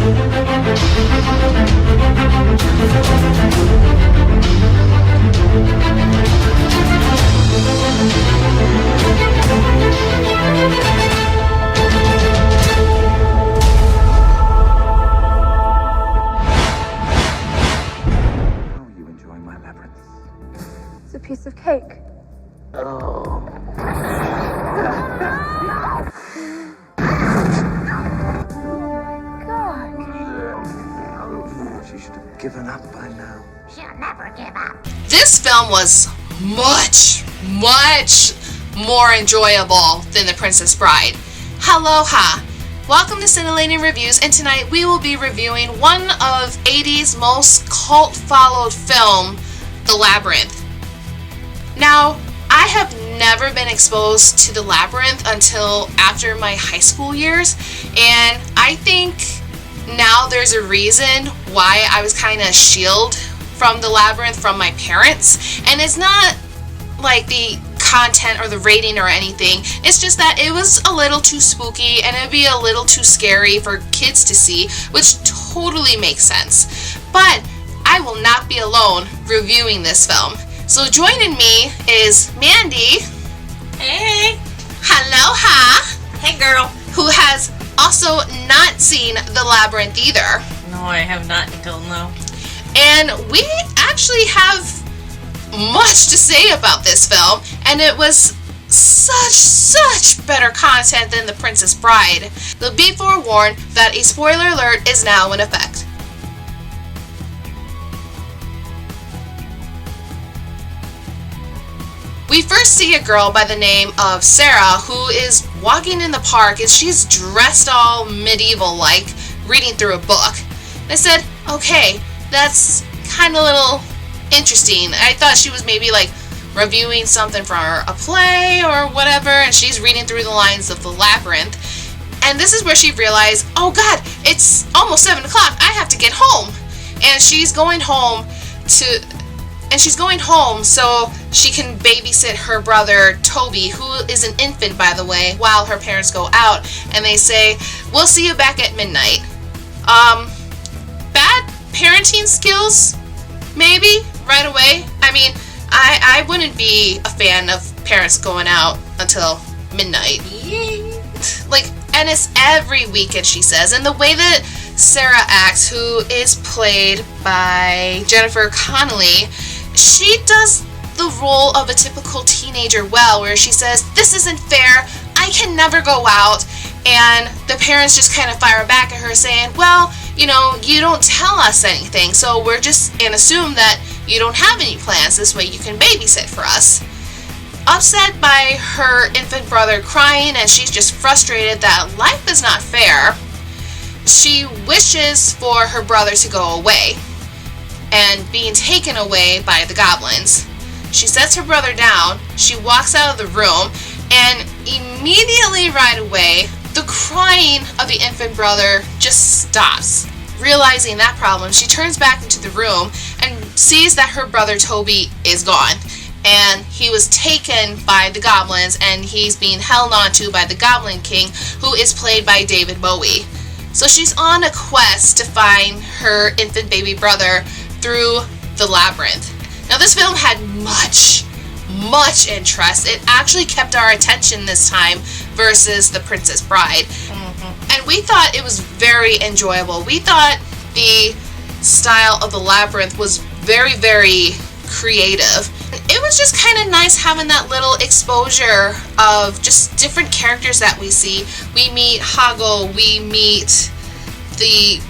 It's a piece of cake. Oh. God. She should have given up by now. She'll never give up. This film was much more enjoyable than The Princess Bride. Aloha! Welcome to Cyntillating Reviews, and tonight we will be reviewing one of 80's most cult-followed film, The Labyrinth. Now, I have never been exposed to The Labyrinth until after my high school years, and I think now there's a reason why I was kind of shielded from The Labyrinth from my parents, and it's not like the content or the rating or anything. It's just that it was a little too spooky and it'd be a little too scary for kids to see, which totally makes sense. But I will not be alone reviewing this film. So joining me is Mandy. Hey. Aloha. Hey, girl. Who has also not seen The Labyrinth either. No, I have not until now. And we actually have much to say about this film, and it was such better content than The Princess Bride. So be forewarned that a spoiler alert is now in effect. We first see a girl by the name of Sarah who is walking in the park and she's dressed all medieval-like, reading through a book. And I said, okay, that's kind of a little interesting. I thought she was maybe like reviewing something for a play or whatever, and she's reading through the lines of The Labyrinth. And this is where she realized, oh god, it's almost 7 o'clock, I have to get home. And she's going home so she can babysit her brother Toby, who is an infant, by the way, while her parents go out, and they say, we'll see you back at midnight. Bad parenting skills, maybe, right away. I mean, I wouldn't be a fan of parents going out until midnight. Like, and it's every weekend, she says. And the way that Sarah acts, who is played by Jennifer Connelly, she does the role of a typical teenager well, where she says, this isn't fair, I can never go out. And the parents just kind of fire back at her saying, well, you know, you don't tell us anything, so we're just, and assume that you don't have any plans, this way you can babysit for us. Upset by her infant brother crying, and she's just frustrated that life is not fair, she wishes for her brother to go away, and being taken away by the goblins. She sets her brother down, she walks out of the room, and immediately right away, the crying of the infant brother just stops. Realizing that problem, she turns back into the room and sees that her brother Toby is gone. And he was taken by the goblins, and he's being held onto by the Goblin King, who is played by David Bowie. So she's on a quest to find her infant baby brother through The Labyrinth. Now this film had much interest. It actually kept our attention this time versus The Princess Bride. And we thought it was very enjoyable. We thought the style of The Labyrinth was very creative. It was just kind of nice having that little exposure of just different characters that we see. We meet Hoggle, we meet the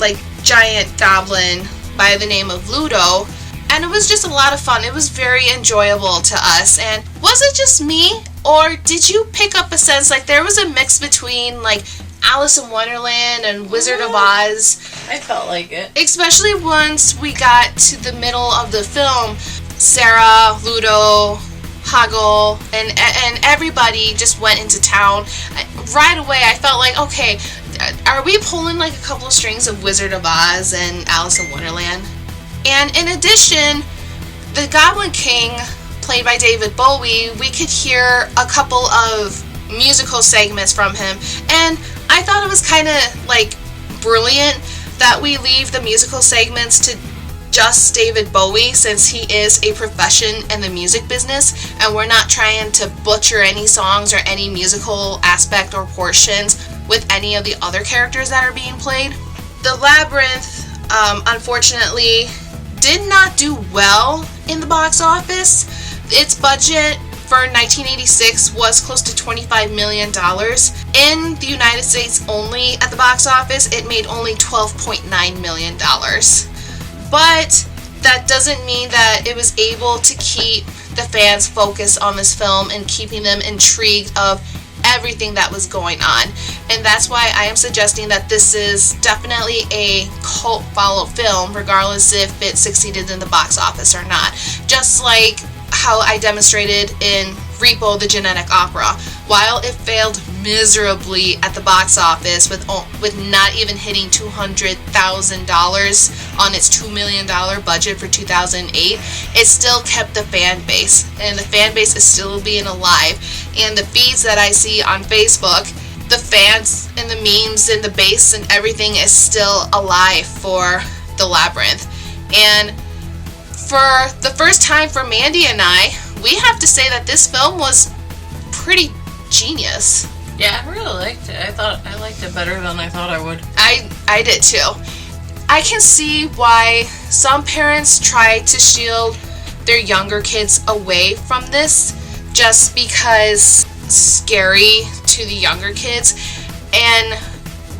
giant goblin by the name of Ludo, and it was just a lot of fun. It was very enjoyable to us. And was it just me, or did you pick up a sense like there was a mix between like Alice in Wonderland and Wizard of Oz? I felt like it. Especially once we got to the middle of the film, Sarah, Ludo, Hoggle, and everybody just went into town. Right away I felt like, okay, are we pulling like a couple of strings of Wizard of Oz and Alice in Wonderland? And in addition, the Goblin King, played by David Bowie, we could hear a couple of musical segments from him, and I thought it was kind of like brilliant that we leave the musical segments to just David Bowie, since he is a profession in the music business, and we're not trying to butcher any songs or any musical aspect or portions with any of the other characters that are being played. The Labyrinth, unfortunately, did not do well in the box office. Its budget for 1986 was close to $25 million. In the United States only, at the box office, it made only $12.9 million. But that doesn't mean that it was able to keep the fans focused on this film and keeping them intrigued of everything that was going on. And that's why I am suggesting that this is definitely a cult follow film, regardless if it succeeded in the box office or not. Just like how I demonstrated in Repo the Genetic Opera. While it failed miserably at the box office with not even hitting $200,000 on its $2 million budget for 2008, it still kept the fan base, and the fan base is still being alive. And the feeds that I see on Facebook, the fans and the memes and the base and everything is still alive for the Labyrinth. And for the first time for Mandy and I, we have to say that this film was pretty genius. Yeah, I really liked it. I liked it better than I thought I would. I did too. I can see why some parents try to shield their younger kids away from this just because it's scary to the younger kids, and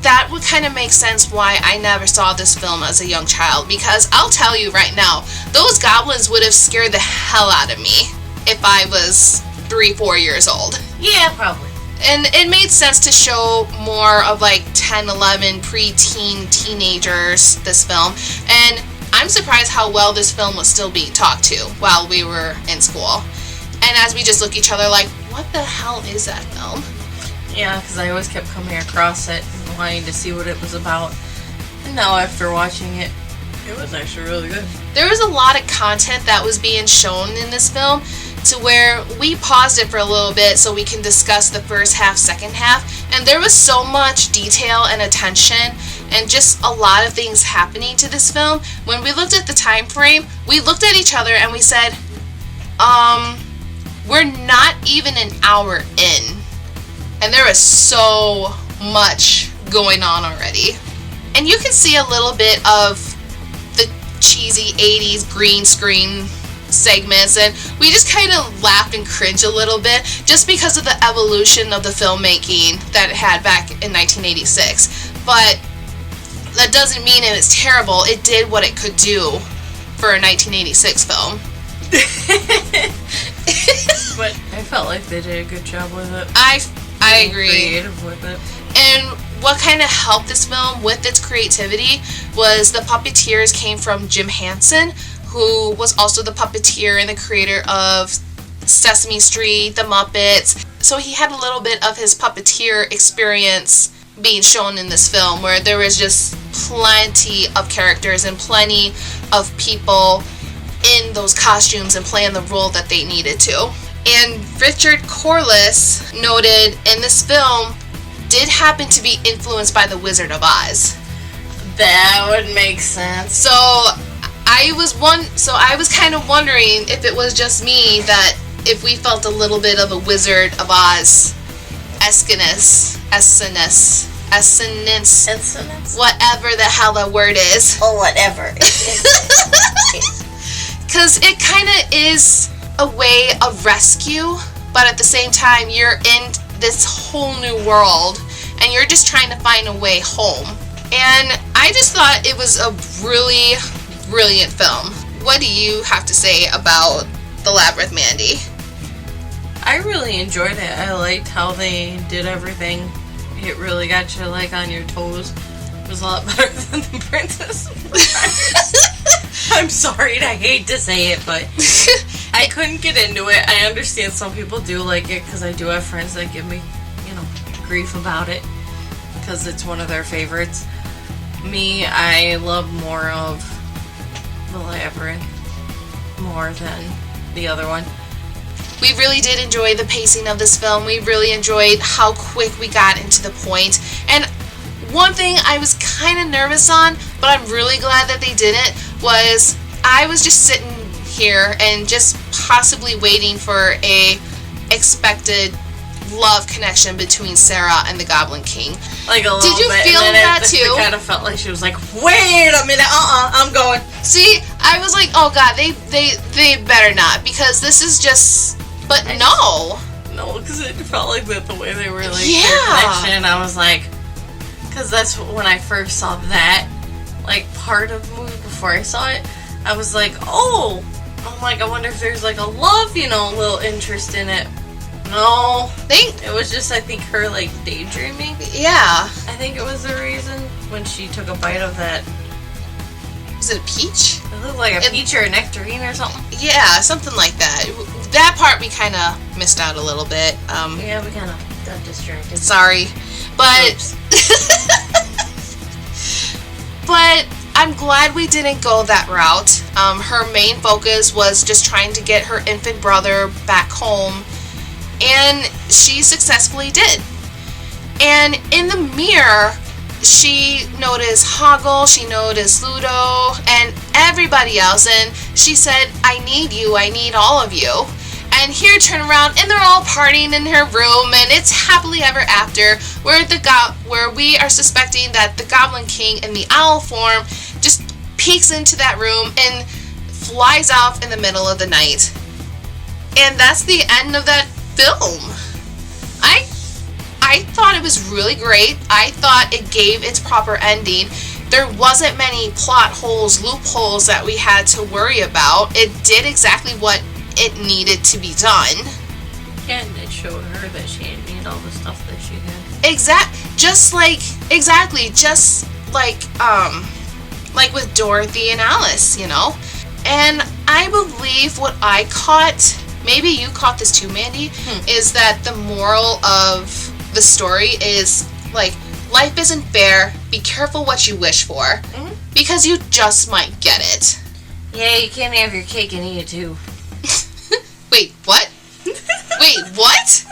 that would kind of make sense why I never saw this film as a young child, because I'll tell you right now, those goblins would have scared the hell out of me if I was 3-4 years old. Yeah, probably. And it made sense to show more of like 10, 11 pre-teen teenagers this film. And I'm surprised how well this film was still being talked to while we were in school. And as we just look at each other like, what the hell is that film? Yeah, because I always kept coming across it and wanting to see what it was about. And now after watching it, it was actually really good. There was a lot of content that was being shown in this film, to where we paused it for a little bit so we can discuss the first half, second half, and there was so much detail and attention and just a lot of things happening to this film. When we looked at the time frame, we looked at each other and we said, we're not even an hour in, and there is so much going on already. And you can see a little bit of the cheesy 80s green screen segments, and we just kind of laughed and cringed a little bit just because of the evolution of the filmmaking that it had back in 1986. But that doesn't mean it was terrible. It did what it could do for a 1986 film. But I felt like they did a good job with it. I agree. Creative with it. And what kind of helped this film with its creativity was the puppeteers came from Jim Henson, who was also the puppeteer and the creator of Sesame Street, The Muppets. So he had a little bit of his puppeteer experience being shown in this film, where there was just plenty of characters and plenty of people in those costumes and playing the role that they needed to. And Richard Corliss noted in this film did happen to be influenced by The Wizard of Oz. That would make sense. So I was kind of wondering if it was just me, that if we felt a little bit of a Wizard of Oz essence, whatever the hell that word is. Or whatever. Because it kind of is a way of rescue, but at the same time you're in this whole new world and you're just trying to find a way home. And I just thought it was a really brilliant film. What do you have to say about The Labyrinth, Mandy? I really enjoyed it. I liked how they did everything. It really got you like on your toes. It was a lot better than The Princess Bride. I'm sorry, I hate to say it, but I couldn't get into it. I understand some people do like it, because I do have friends that give me, grief about it because it's one of their favorites. Me, I love more of The Labyrinth more than the other one. We really did enjoy the pacing of this film. We really enjoyed how quick we got into the point. And one thing I was kind of nervous on but I'm really glad that they didn't, was I was just sitting here and just possibly waiting for a expected love connection between Sarah and the Goblin King. Like a little bit. Did you feel that too? It kind of felt like she was like, wait a minute, I'm going. See, I was like, oh god, they better not, because this is just, but no, because it felt like that the way they were like yeah. connection. I was like, because that's when I first saw that, like, part of the movie before I saw it. I was like, oh, I'm like, I wonder if there's like a love, you know, little interest in it. No, it was just, I think, her like daydreaming. Yeah, I think it was the reason when she took a bite of that. Was it a peach? It looked like a peach or a nectarine or something. Yeah, something like that. That part we kind of missed out a little bit. Yeah, we kind of got distracted. Sorry, but but I'm glad we didn't go that route. Her main focus was just trying to get her infant brother back home, and she successfully did. And in the mirror, she noticed Hoggle, she noticed Ludo, and everybody else, and she said, I need you, I need all of you. And here, turn around, and they're all partying in her room, and it's happily ever after, where we are suspecting that the Goblin King in the owl form just peeks into that room and flies off in the middle of the night. And that's the end of that film. I thought it was really great. I thought it gave its proper ending. There wasn't many plot holes, loopholes that we had to worry about. It did exactly what it needed to be done. Yeah, and it showed her that she didn't need all the stuff that she had. Just like with Dorothy and Alice, you know? And I believe what I caught, maybe you caught this too, Mandy, is that the moral of the story is, like, life isn't fair, be careful what you wish for, because you just might get it. Yeah, you can't have your cake and eat it too. Wait, what? Wait, what?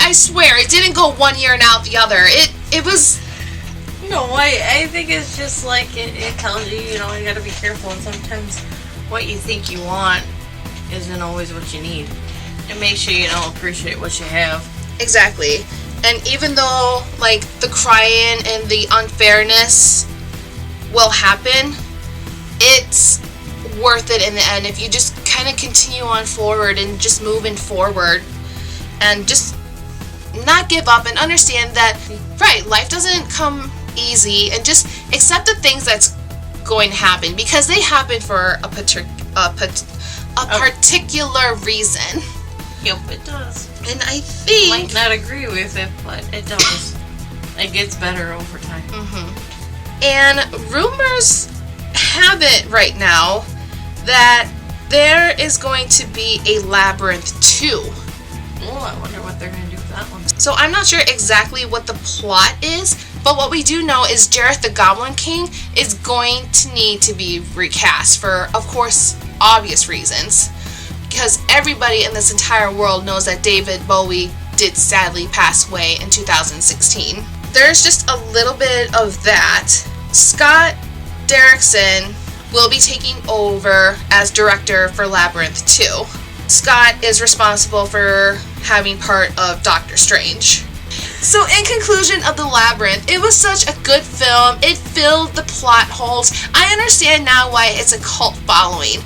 I swear, it didn't go one ear and out the other. It was... No, I think it's just like, it tells you, you know, you gotta be careful, and sometimes what you think you want isn't always what you need. It makes you, you know, appreciate what you have. Exactly. And even though, like, the crying and the unfairness will happen, it's worth it in the end if you just kind of continue on forward and just moving forward and just not give up and understand that, right, life doesn't come easy, and just accept the things that's going to happen, because they happen for a particular reason. Yep, it does. And I think... Might not agree with it, but it does. It gets better over time. And rumors have it right now that there is going to be a Labyrinth 2. Oh, I wonder what they're going to do with that one. So I'm not sure exactly what the plot is, but what we do know is Jareth the Goblin King is going to need to be recast for, of course, obvious reasons. Because everybody in this entire world knows that David Bowie did sadly pass away in 2016. There's just a little bit of that. Scott Derrickson will be taking over as director for Labyrinth 2. Scott is responsible for having part of Doctor Strange. So in conclusion of The Labyrinth, it was such a good film. It filled the plot holes. I understand now why it's a cult following.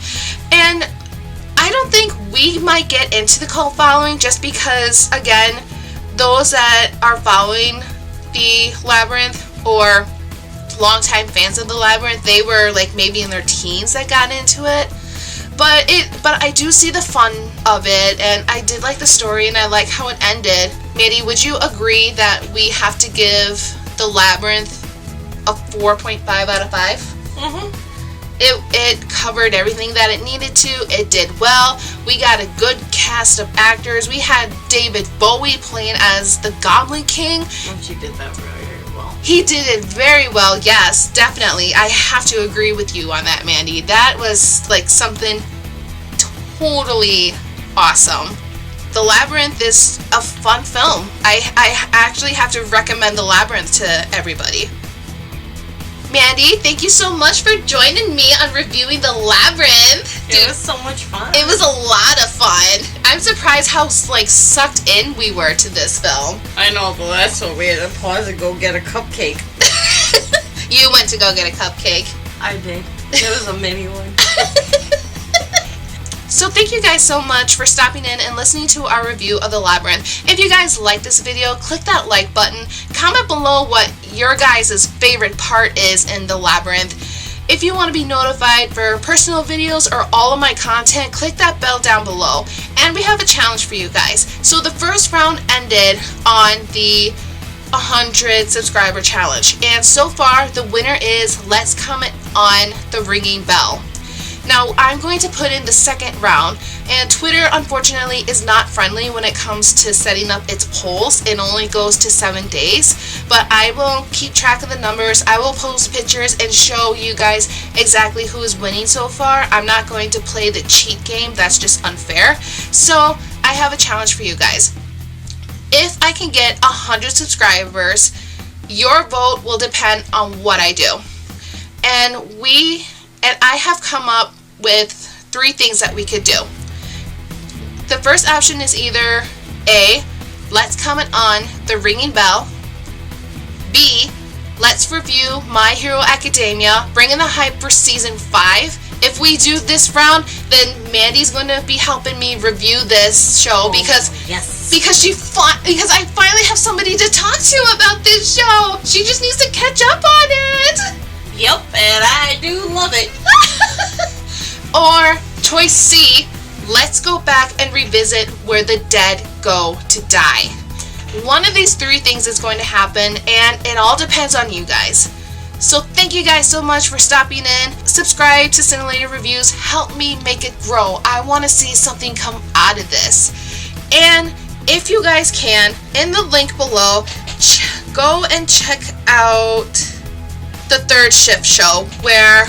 And I don't think we might get into the cult following just because, again, those that are following the Labyrinth or longtime fans of the Labyrinth, they were like maybe in their teens that got into it. But I do see the fun of it, and I did like the story, and I like how it ended. Mandy, would you agree that we have to give the Labyrinth a 4.5 out of 5? Mm-hmm. It covered everything that it needed to. It did well. We got a good cast of actors. We had David Bowie playing as the Goblin King. And she did that very well. He did it very well, yes, definitely. I have to agree with you on that, Mandy. That was like something totally awesome. The Labyrinth is a fun film. I actually have to recommend The Labyrinth to everybody. Mandy, thank you so much for joining me on reviewing The Labyrinth. It was so much fun. It was a lot of fun. I'm surprised how sucked in we were to this film. I know, but that's what we had to pause and go get a cupcake. You went to go get a cupcake. I did. It was a mini one. So thank you guys so much for stopping in and listening to our review of The Labyrinth. If you guys like this video, click that like button. Comment below what your guys' favorite part is in The Labyrinth. If you want to be notified for personal videos or all of my content, click that bell down below. And we have a challenge for you guys. So the first round ended on the 100 subscriber challenge. And so far, the winner is Let's Comment on the Ringing Bell. Now, I'm going to put in the second round, and Twitter, unfortunately, is not friendly when it comes to setting up its polls. It only goes to 7 days, but I will keep track of the numbers. I will post pictures and show you guys exactly who is winning so far. I'm not going to play the cheat game. That's just unfair. So, I have a challenge for you guys. If I can get 100 subscribers, your vote will depend on what I do. And I have come up with 3 things that we could do. The first option is either A, let's comment on the Ringing Bell. B, let's review My Hero Academia, bringing the hype for season 5. If we do this round, then Mandy's going to be helping me review this show because I finally have somebody to talk to about this show. She just needs to catch up on it. Yep, and I do love it. Or choice C, let's go back and revisit Where the Dead Go to Die. One of these 3 things is going to happen, and it all depends on you guys. So thank you guys so much for stopping in. Subscribe to Cyntillating Reviews. Help me make it grow. I want to see something come out of this. And if you guys can, in the link below, go and check out the Third Shift show, where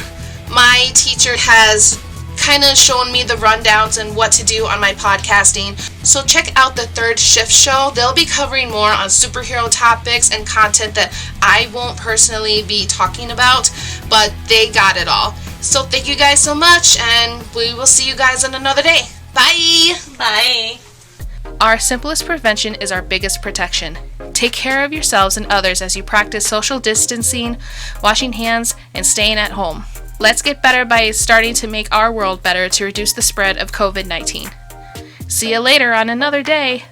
my teacher has kind of shown me the rundowns and what to do on my podcasting. So check out the Third Shift show. They'll be covering more on superhero topics and content that I won't personally be talking about, but they got it all. So thank you guys so much, and we will see you guys on another day. Bye! Bye. Our simplest prevention is our biggest protection. Take care of yourselves and others as you practice social distancing, washing hands, and staying at home. Let's get better by starting to make our world better to reduce the spread of COVID-19. See you later on another day.